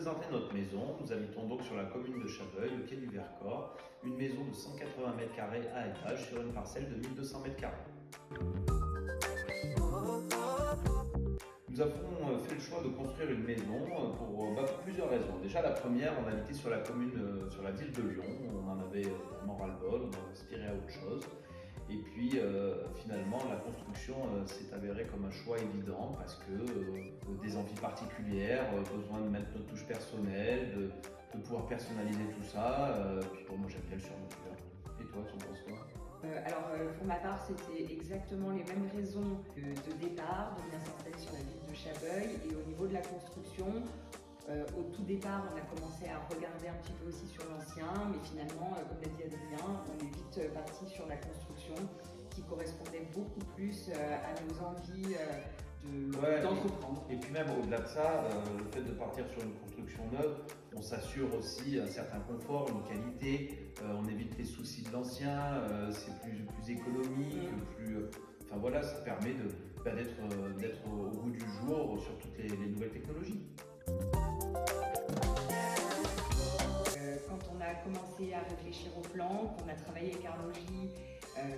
présenter notre maison. Nous habitons donc sur la commune de Chaveuil, au pied du Vercors, une maison de 180 mètres carrés à étage sur une parcelle de 1200 mètres carrés. Nous avons fait le choix de construire une maison pour plusieurs raisons. Déjà, la première, on habitait sur la commune, sur la ville de Lyon. On en avait vraiment ras-le-bol, on a aspiré à autre chose. Et puis finalement, la construction s'est avérée comme un choix évident parce que des envies particulières, besoin de mettre notre touche personnelle, de pouvoir personnaliser tout ça. Puis bon, moi j'aime bien le sur-mesure. Et toi, tu en penses quoi? Pour ma part, c'était exactement les mêmes raisons que de départ, de bien s'installer sur la ville de Chaveuil. Et au niveau de la construction, au tout départ, on a commencé à regarder un petit peu aussi sur l'ancien, mais finalement, comme l'a dit Adrien, on est vite parti sur la construction qui correspondait beaucoup plus à nos envies d'entreprendre. Et puis même au-delà de ça, le fait de partir sur une construction neuve, on s'assure aussi un certain confort, une qualité, on évite les soucis de l'ancien, c'est plus économique, enfin voilà, ça permet d'être au goût du jour sur toutes les nouvelles technologies. Quand on a commencé à réfléchir au plan, qu'on a travaillé avec Arlogi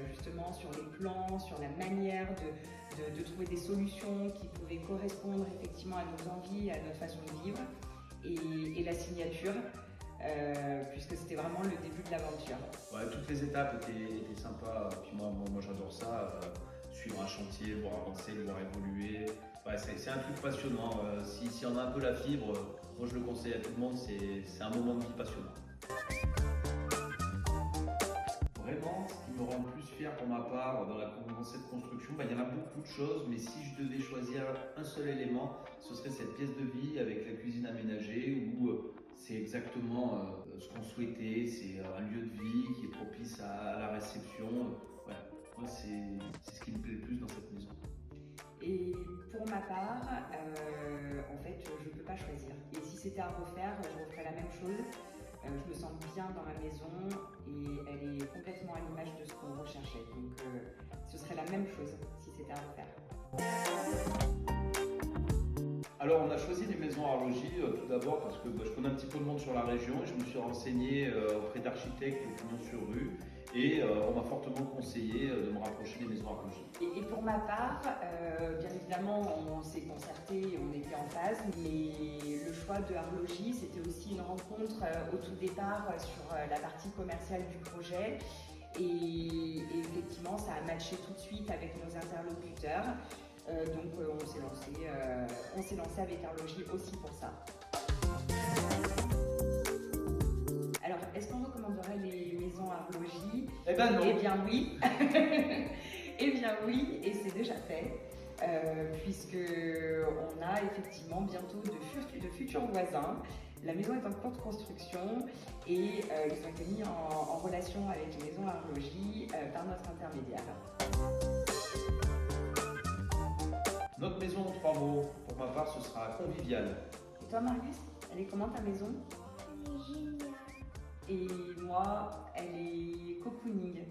justement sur les plans, sur la manière de trouver des solutions qui pouvaient correspondre effectivement à nos envies, à notre façon de vivre, et la signature, puisque c'était vraiment le début de l'aventure. Ouais, toutes les étapes étaient sympas, puis moi j'adore ça, suivre un chantier, le voir avancer, le voir évoluer. Ouais, c'est un truc passionnant, si on a un peu la fibre, moi je le conseille à tout le monde, c'est un moment de vie passionnant. Vraiment, ce qui me rend le plus fier pour ma part dans cette construction, il y en a beaucoup de choses, mais si je devais choisir un seul élément, ce serait cette pièce de vie avec la cuisine aménagée où c'est exactement ce qu'on souhaitait, c'est un lieu de vie qui est propice à la réception. Ouais, moi c'est ce qui me plaît le plus dans cette maison. Et pour ma part, en fait, je ne peux pas choisir. Et si c'était à refaire, je referais la même chose. Je me sens bien dans ma maison et elle est complètement à l'image de ce qu'on recherchait. Donc ce serait la même chose si c'était à refaire. Alors on a choisi des maisons Arlogi tout d'abord parce que je connais un petit peu le monde sur la région et je me suis renseigné auprès d'architectes au pignon sur rue et on m'a fortement conseillé de me rapprocher des maisons Arlogi. Et pour ma part, bien évidemment, on s'est concerté, on était en phase, mais le choix de Arlogi, c'était aussi une rencontre au tout départ sur la partie commerciale du projet. Et effectivement, ça a matché tout de suite avec nos interlocuteurs. Donc on s'est lancé avec Arlogi aussi pour ça. Alors, est-ce qu'on recommanderait les maisons Arlogi? Eh ben non. Eh bien oui. Eh bien oui, et c'est déjà fait. Puisque on a effectivement bientôt de futurs voisins. La maison est en cours de construction et ils ont été mis en relation avec les maisons Arlogi par notre intermédiaire. Notre maison en 3 mots, pour ma part, ce sera convivial. Et toi, Marius, elle est comment ta maison? Elle est géniale. Et moi, elle est cocooning.